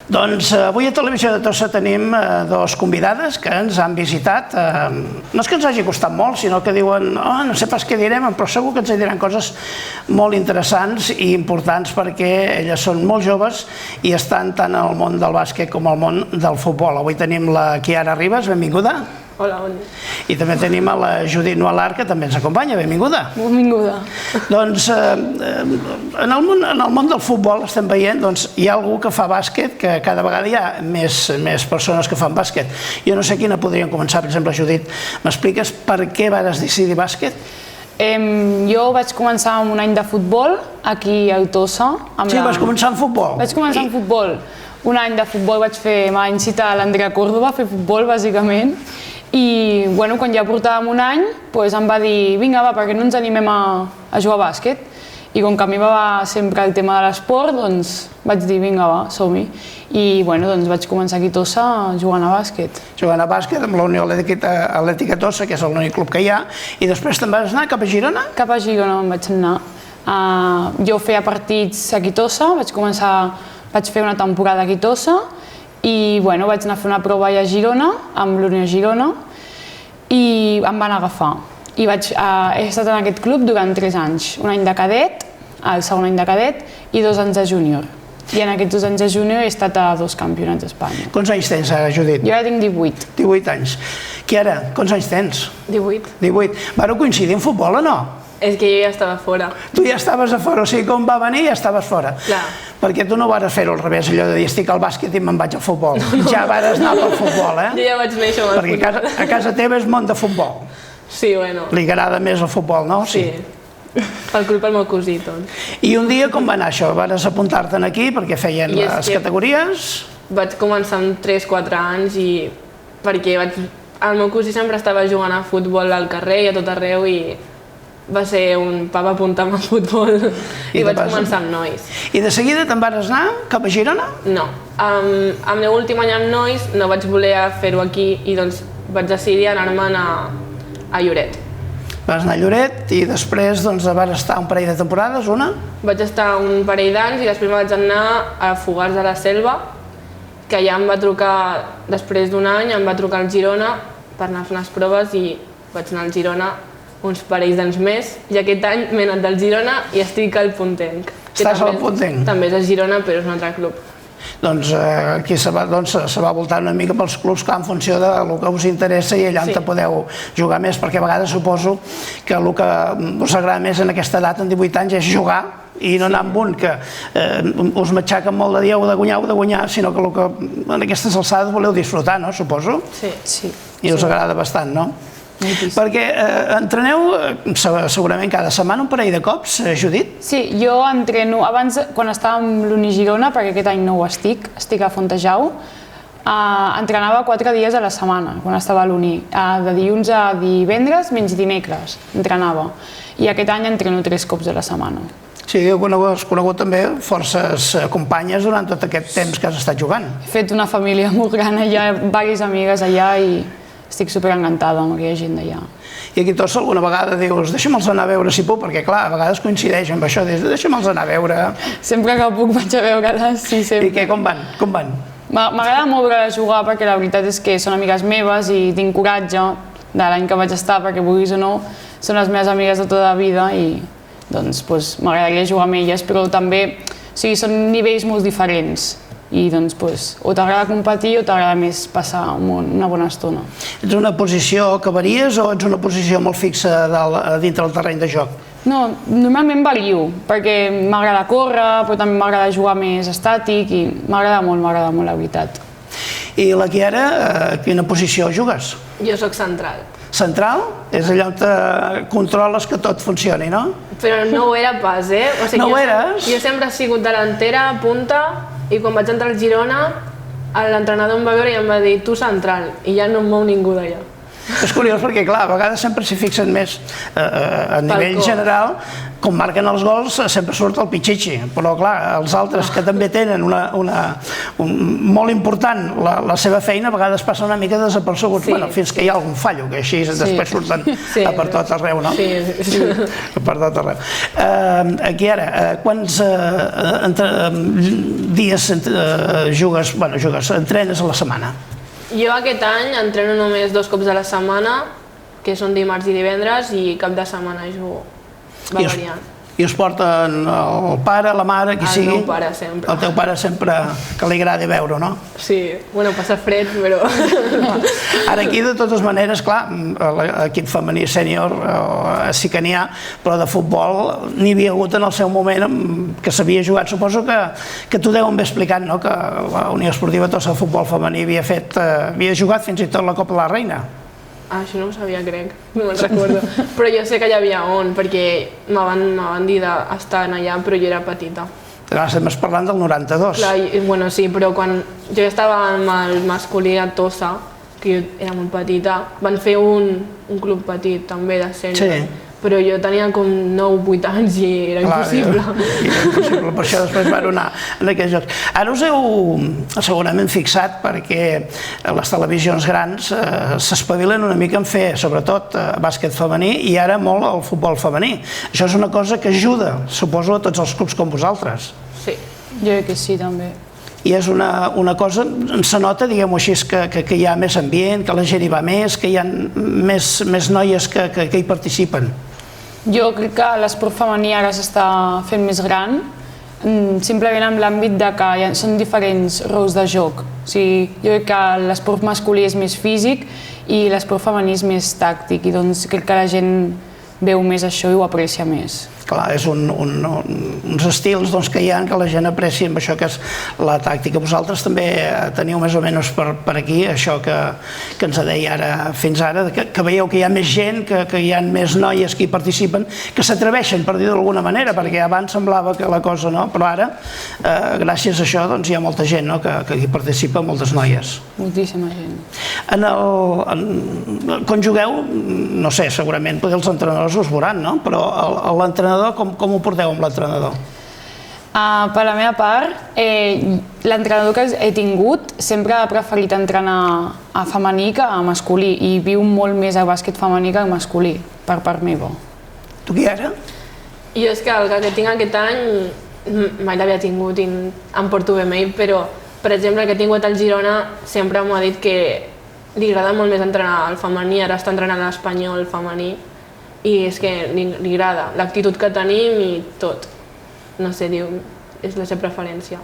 Doncs avui a Televisió de Tossa tenim dos convidades que ens han visitat. No és que ens hagi costat molt, sinó que diuen no sé pas què direm, però segur que ens diran coses molt interessants i importants perquè elles són molt joves i estan tant al món del bàsquet com al món del futbol. Avui tenim la Kiara Ribas, benvinguda. Hola, bon dia. I també tenim a la Judit Nualar, que també ens acompanya. Benvinguda. Benvinguda. Doncs en el món del futbol estem veient, hi ha algú que fa bàsquet, que cada vegada hi ha més persones que fan bàsquet. Jo no sé quina podríem començar, per exemple, Judit, m'expliques per què vas decidir bàsquet? Jo vaig començar amb un any de futbol aquí a Tossa. Sí, vas començar amb futbol? Vaig començar amb futbol. Un any de futbol m'ha incitat l'Andrea Córdoba a fer futbol, bàsicament. I quan ja portàvem un any em va dir vinga va, perquè no ens animem a jugar a bàsquet, i com que a mi va sempre el tema de l'esport, doncs vaig dir vinga va, som-hi, i vaig començar aquí a Tossa jugant a bàsquet. Jugant a bàsquet amb la Unió Atlètica Tossa, que és l'únic club que hi ha, i després te'n vas anar cap a Girona? Cap a Girona em vaig anar. Jo feia partits aquí a Tossa, vaig fer una temporada aquí a Tossa, i vaig anar a fer una prova a Girona, amb l'Unió Girona, i em van agafar. He estat en aquest club durant 3 anys, un any de cadet, el segon any de cadet, i 2 anys de júnior. I en aquests 2 anys de júnior he estat a 2 campionats d'Espanya. Quants anys tens ara, Judit? Jo ara tinc 18. 18 anys. Kiara, quants anys tens? 18. 18. Vareu coincidir en futbol o no? És que jo ja estava fora. Tu ja estaves a fora, o sigui, com va venir ja estaves fora. Clar. Perquè tu no vas fer-ho al revés, allò de dir estic al bàsquet i me'n vaig al futbol. Ja vas anar pel futbol, eh? Jo ja vaig néixer amb el futbol. Perquè a casa teva és món de futbol. Sí, bueno. Li agrada més el futbol, no? Sí. Pel culpa del meu cosí, tot. I un dia com va anar això? Vas apuntar-te'n aquí perquè feien les categories? Vaig començar amb 3-4 anys i perquè el meu cosí sempre estava jugant a futbol al carrer i a tot arreu i va ser un papa apuntar-me a futbol i vaig començar amb nois. I de seguida te'n vas anar cap a Girona? No. Al meu últim any amb nois no vaig voler fer-ho aquí i doncs vaig decidir anar-me'n a Lloret. Vas anar a Lloret i després vas estar un parell de temporades, una? Vaig estar un parell d'anys i després vaig anar a Fogars de la Selva, que allà em va trucar, després d'un any, em va trucar el Girona per anar a fer unes proves i vaig anar al Girona uns parells d'anys més, i aquest any m'he anat del Girona i estic al Pontenc. Estàs al Pontenc? També és a Girona, però és un altre club. Doncs aquí se va voltant una mica pels clubs en funció del que us interessa i allà on podeu jugar més, perquè a vegades suposo que el que us agrada més en aquesta edat, en 18 anys, és jugar i no anar amb un que us matxaquen molt de dir heu de guanyar, sinó que en aquestes alçades voleu disfrutar, no? Suposo? Sí. I us agrada bastant, no? Perquè entreneu segurament cada setmana un parell de cops, Judit? Sí, jo entreno, abans quan estava amb l'Uni Girona, perquè aquest any no ho estic a Fontejau, entrenava 4 dies a la setmana quan estava a l'Uni, de dilluns a divendres menys dimecres entrenava, i aquest any entreno 3 cops a la setmana. Sí, has conegut també forces companyes durant tot aquest temps que has estat jugant. He fet una família molt gran allà, diverses amigues allà i estic superencantada amb aquella gent d'allà. I aquí Tossa alguna vegada dius deixa'm-los anar a veure si puc, perquè clar, a vegades coincideix amb això, deixa'm-los anar a veure. Sempre que puc vaig a veure-les, sí, sempre. I què, com van? M'agrada molt veure-les jugar perquè la veritat és que són amigues meves i tinc coratge de l'any que vaig estar, perquè vulguis o no, són les meves amigues de tota la vida i doncs m'agradaria jugar amb elles, però també són nivells molt diferents. I doncs o t'agrada competir o t'agrada més passar una bona estona. Ets una posició que varies o ets una posició molt fixa dintre del terreny de joc? No, normalment vario, perquè m'agrada córrer, però també m'agrada jugar més estàtic i m'agrada molt la veritat. I la Kiara, a quina posició jugues? Jo soc central. Central? És allà on controles que tot funcioni, no? Però no ho era pas, eh? No ho eres? Jo sempre he sigut delantera, punta, i quan vaig entrar al Girona, l'entrenador em va veure i em va dir tu central, i ja no em mou ningú d'allà. És curiós perquè, clar, a vegades sempre s'hi fixen més a nivell general com marquen els gols sempre surt el Pichichi, però clar, els altres que també tenen molt important la seva feina a vegades passen una mica desapercebuts, fins que hi ha algun fallo, que així després surten per tot arreu, no? Sí, per tot arreu. Aquí ara, quants dies entrenes a la setmana? Jo aquest any entreno només 2 cops a la setmana, que són dimarts i divendres, i cap de setmana jugo. Va variant. I us porten el pare, la mare, qui sigui? El meu pare sempre. El teu pare sempre que li agrada veure, no? Sí, bueno, passa fred, però... Ara aquí, de totes maneres, clar, l'equip femení sènior sí que n'hi ha, però de futbol n'hi havia hagut en el seu moment que s'havia jugat. Suposo que t'ho deuen haver explicat, no?, que la Unió Esportiva Tossa de Futbol Femení havia jugat fins i tot la Copa de la Reina. Ah, això no ho sabia, crec, no me'n recordo. Però jo sé que hi havia on, perquè me van dir d'estar allà, però jo era petita. Estem parlant del 92. Clar, bueno, sí, però quan jo estava amb el masculí a Tossa, que jo era molt petita, van fer un club petit també de sènior, però jo tenia com 9-8 anys i era impossible. Era impossible, per això després van anar en aquells jocs. Ara us heu segurament fixat perquè les televisions grans s'espavilen una mica en fer, sobretot, bàsquet femení i ara molt el futbol femení. Això és una cosa que ajuda, suposo, a tots els clubs com vosaltres. Sí. Jo crec que sí, també. I és una cosa, se nota, diguem-ho així, que hi ha més ambient, que la gent hi va més, que hi ha més noies que hi participen. Jo crec que l'esport femení ara s'està fent més gran, simplement amb l'àmbit de que són diferents rols de joc. O sigui, jo crec que l'esport masculí és més físic i l'esport femení és més tàctic, i doncs crec que la gent veu més això i ho aprecia més. Clar, és uns estils que hi ha que la gent aprecia amb això que és la tàctica. Vosaltres també teniu més o menys per aquí això que ens deia ara fins ara, que veieu que hi ha més gent, que hi ha més noies que hi participen, que s'atreveixen, per dir d'alguna manera, perquè abans semblava que la cosa no, però ara, gràcies a això, hi ha molta gent que hi participa, moltes noies. Moltíssima gent. Quan jugueu, no sé, segurament els entrenadors us veuran, no? Però l'entrenador, com ho porteu amb l'entrenador? Per la meva part, l'entrenador que he tingut sempre ha preferit entrenar a femení que a masculí i viu molt més a bàsquet femení que a masculí, per part meva. Tu qui era? Jo és que el que tinc aquest any mai l'havia tingut i em porto bé amb ell, però per exemple el que he tingut al Girona sempre m'ha dit que li agrada molt més entrenar al femení, ara està entrenant a l'Espanyol femení i és que li agrada l'actitud que tenim i tot. No sé, diu, és la seva preferència.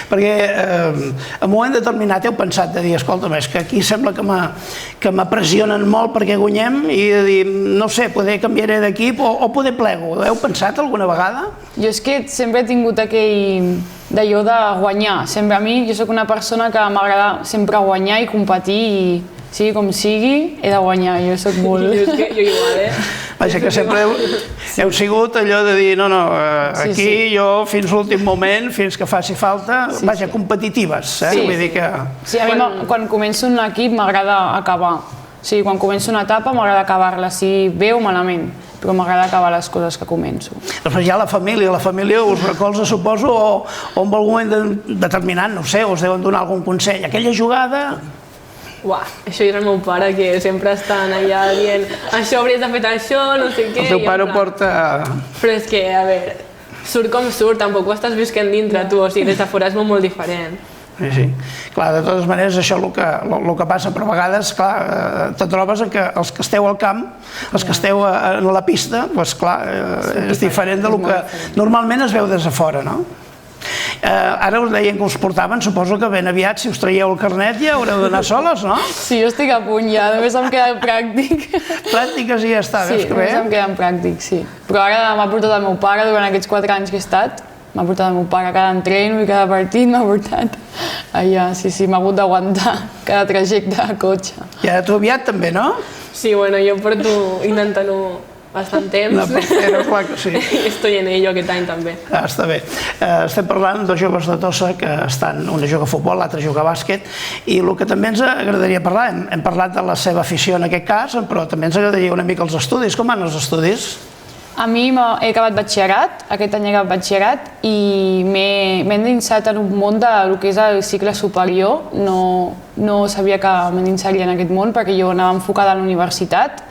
Perquè en un moment determinat heu pensat de dir, escolta, és que aquí sembla que m'apressionen molt perquè guanyem i de dir, no sé, poder canviaré d'equip o poder plego. Heu pensat alguna vegada? Jo és que sempre he tingut aquell d'allò de guanyar. Sempre a mi, jo sóc una persona que m'agrada sempre guanyar i competir i sigui com sigui, he de guanyar, jo soc molt... Jo igual, Vaja, que sempre heu sigut allò de dir, no, aquí jo fins l'últim moment, fins que faci falta, vaja, competitives, vull dir que... Sí, a mi quan començo un equip m'agrada acabar. O sigui, quan començo una etapa m'agrada acabar-la, si bé o malament, però m'agrada acabar les coses que començo. Després hi ha la família us recolza, suposo, o en algun moment determinant, no sé, us deuen donar algun consell. Aquella jugada... Uah, això era el meu pare, que sempre estan allà dient això hauries de fer això, no sé què... El teu pare ho porta... Però és que, a veure, surt com surt, tampoc ho estàs visquent dintre tu, o sigui, des de fora és molt diferent. Sí. Clar, de totes maneres, això el que passa, però a vegades, clar, te trobes que els que esteu al camp, els que esteu a la pista, doncs clar, és diferent del que normalment es veu des de fora, no? Ara us deien que us portaven, suposo que ben aviat, si us traieu el carnet ja haureu d'anar soles, no? Sí, jo estic a punt ja, només em queda pràctic. Pràctiques i ja està, veus que bé? Sí, només em queda pràctic, sí. Però ara m'ha portat el meu pare durant aquests 4 anys que he estat, m'ha portat el meu pare a cada entreno i cada partit m'ha portat allà, sí, m'ha hagut d'aguantar cada trajecte de cotxe. I ara tu aviat també, no? Sí, bueno, jo porto intentant-ho bastant temps. Però clar que sí. I estoy en ello aquest any també. Està bé. Estem parlant de joves de Tossa que estan, una juga a futbol, l'altra juga a bàsquet, i el que també ens agradaria parlar, hem parlat de la seva afició en aquest cas, però també ens agradaria una mica els estudis. Com van els estudis? A mi he acabat batxillerat, aquest any he acabat batxillerat i m'he endinsat en un món del que és el cicle superior. No sabia que m'endinsaria en aquest món perquè jo anava enfocada a la universitat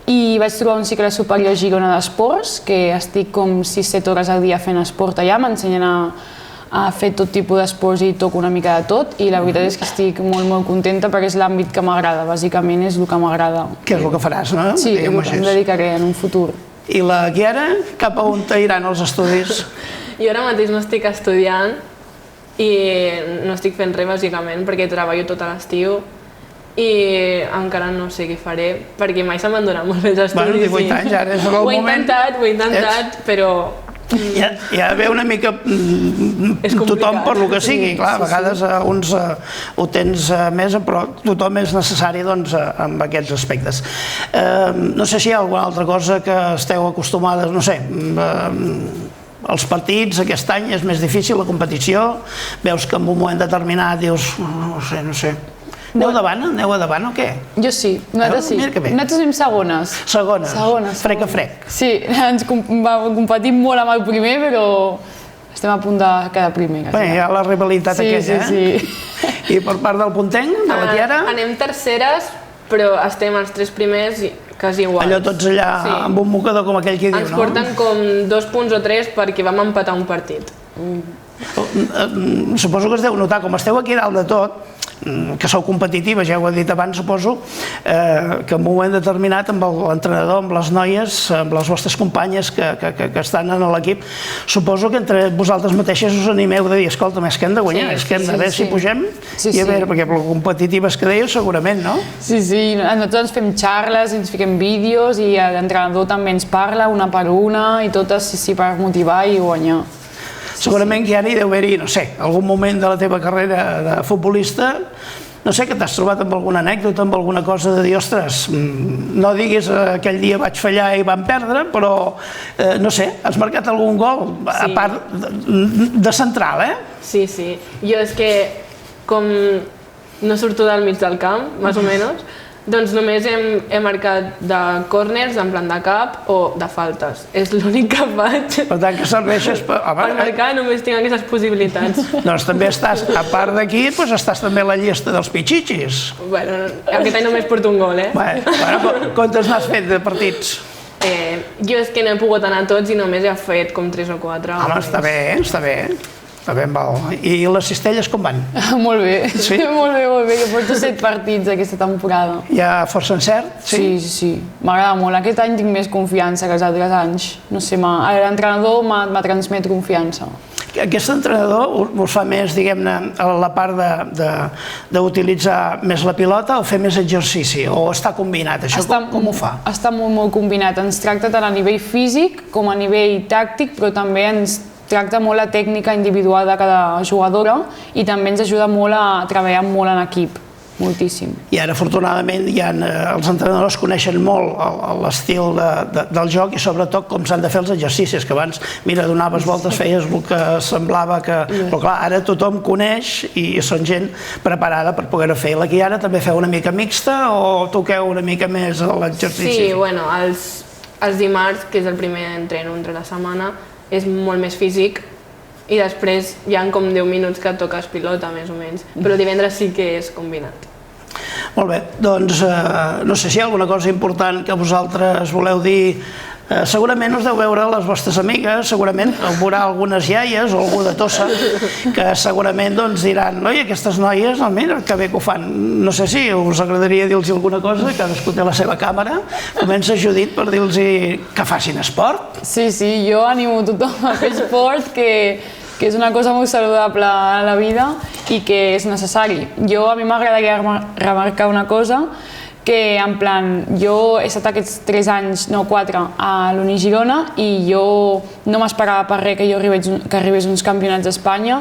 i vaig trobar un cicle superior a Girona d'esports, que estic com 6-7 hores al dia fent esport allà, m'ensenyen a fer tot tipus d'esports i toco una mica de tot i la veritat és que estic molt, molt contenta perquè és l'àmbit que m'agrada, bàsicament és el que m'agrada. Que és el que faràs, no? Sí, em dedicaré en un futur. I la Chiara, cap a on iran els estudis? Jo ara mateix no estic estudiant i no estic fent res, bàsicament, perquè treballo tot l'estiu i encara no sé què faré, perquè mai se m'han donat molt bé els estudis. Bueno, 18 anys, ara és el moment. Ho he intentat, però... Ja ve una mica tothom per lo que sigui, clar, a vegades uns ho tens més, però tothom és necessari amb aquests aspectes. No sé si hi ha alguna altra cosa que esteu acostumades, no sé, els partits aquest any és més difícil, la competició, veus que en un moment determinat dius, no sé, aneu davant o què? Jo sí, nosaltres sí. Nosaltres anem segones. Segones, frec a frec. Sí, ens competim molt amb el primer, però estem a punt de quedar primer. Bé, hi ha la rivalitat aquella, Sí. I per part del puntenc, de la Chiara? Anem terceres, però estem els 3 primers quasi iguals. Allò tots allà amb un mocador com aquell que diu, no? Ens porten com 2 punts o 3 perquè vam empatar un partit. Suposo que es deu notar, com esteu aquí dalt de tot, que sou competitives, ja ho he dit abans, suposo, que en un moment determinat amb l'entrenador, amb les noies, amb les vostres companyes que estan en l'equip, suposo que entre vosaltres mateixes us animeu de dir, escolta, és que hem de guanyar, és que hem de veure si pugem, i a veure, perquè competitives que dèieu segurament, no? Sí, nosaltres ens fem xarles, ens fiquem vídeos i l'entrenador també ens parla una per una i totes per motivar i guanyar. Segurament que ara hi deu haver-hi, no sé, algun moment de la teva carrera de futbolista, no sé, que t'has trobat amb alguna anècdota, amb alguna cosa de dir, ostres, no diguis aquell dia vaig fallar i vam perdre, però, no sé, has marcat algun gol, a part de central, eh? Sí. Jo és que, com no surto del mig del camp, més o menys, doncs només he marcat de córners, en plan de cap o de faltes. És l'únic que faig. Per tant, que serveixes per... Per marcar només tinc aquestes possibilitats. Doncs també estàs, a part d'aquí, estàs també a la llista dels pitxitxis. Bueno, aquest any només porto un gol, eh? Bueno, quantes n'has fet de partits? Jo és que no he pogut anar a tots i només he fet com 3 o 4. Home, està bé. Està bé, val. I les cistelles com van? Molt bé, sí? Molt bé, jo porto 7 partits aquesta temporada. Hi ha força encert? Sí. M'agrada molt. Aquest any tinc més confiança que els altres anys. No sé, l'entrenador m'ha transmet confiança. Aquest entrenador us fa més, diguem-ne, a la part d'utilitzar més la pilota o fer més exercici? O està combinat? Això com ho fa? Està molt combinat. Ens tracta tant a nivell físic com a nivell tàctic, però també ens tracta molt la tècnica individual de cada jugadora i també ens ajuda molt a treballar molt en equip, moltíssim. I ara, afortunadament, els entrenadors coneixen molt l'estil del joc i sobretot com s'han de fer els exercicis, que abans, mira, donaves voltes, feies el que semblava que... Però clar, ara tothom coneix i són gent preparada per poder-ho fer. I ara també feu una mica mixta o toqueu una mica més l'exercici? Sí, bueno, els dimarts, que és el primer entreno entre la setmana, és molt més físic i després hi ha com 10 minuts que toques pilota, més o menys, però divendres sí que és combinat. Molt bé, doncs no sé si hi ha alguna cosa important que vosaltres voleu dir. Segurament us deu veure les vostres amigues, segurament veurà algunes iaies o algú de Tossa que segurament diran, oi, aquestes noies, mira, que bé que ho fan. No sé si us agradaria dir-los alguna cosa, cadascú té la seva càmera. Comença Judit per dir-los que facin esport. Sí, jo animo tothom a fer esport, que és una cosa molt saludable a la vida i que és necessari. A mi m'agradaria remarcar una cosa, que en plan, jo he estat aquests 3 anys, no 4, a l'Uni Girona i jo no m'esperava per res que arribés uns campionats d'Espanya.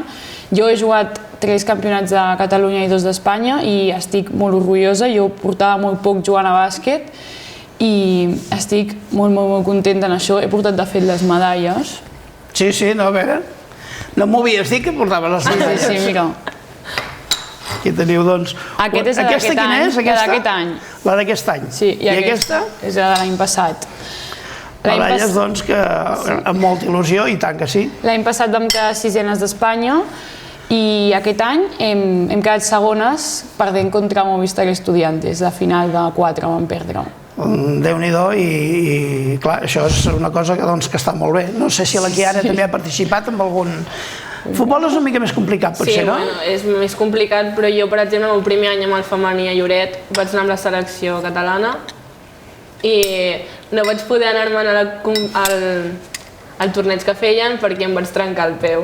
Jo he jugat 3 campionats de Catalunya i 2 d'Espanya i estic molt orgullosa. Jo portava molt poc jugant a bàsquet i estic molt contenta en això. He portat, de fet, les medalles. Sí, no, a veure, no m'ho havies dit que portava les medalles. Sí, mira. Aquí teniu, doncs... Aquesta és d'aquest any. La d'aquest any? La d'aquest any. Sí, i aquesta és la de l'any passat. Medalles, doncs, que amb molta il·lusió, i tant que sí. L'any passat vam quedar sisenes d'Espanya i aquest any hem quedat segones perdent contra Movistar Estudiantes. La final de 4 vam perdre. Déu-n'hi-do, i clar, això és una cosa que està molt bé. No sé si la Chiara també ha participat en algun... Futbol és una mica més complicat, potser, no? Sí, bueno, és més complicat, però jo, per exemple, el meu primer any amb el femení a Lloret vaig anar amb la selecció catalana i no vaig poder anar-me'n al torneig que feien perquè em vaig trencar el peu.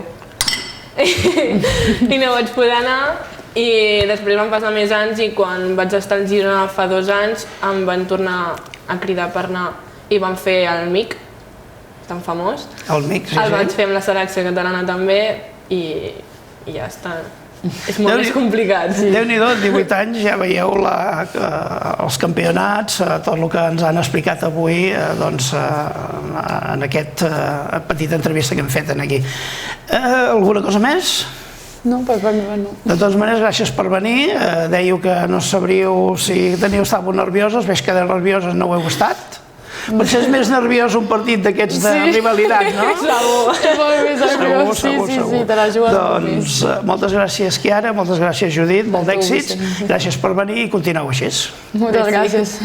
I no vaig poder anar, i després van passar més anys i quan vaig estar al Girona fa 2 anys em van tornar a cridar per anar i van fer el MIC, tan famós. El MIC, sí. El vaig fer amb la selecció catalana també i ja està. És molt més complicat. Déu-n'hi-do, 18 anys, ja veieu els campionats, tot el que ens han explicat avui en aquesta petita entrevista que hem fet aquí. Alguna cosa més? No, per part meva no. De totes maneres, gràcies per venir. Dèieu que no sabríeu si estàveu nervioses, veig que de nervioses no ho heu estat. Potser és més nerviós un partit d'aquests de rivalitat, no? Segur. És molt més nerviós, sí, te la jugues molt més. Doncs moltes gràcies, Chiara, moltes gràcies, Judit, molt d'èxits. Gràcies per venir i continueu així. Moltes gràcies.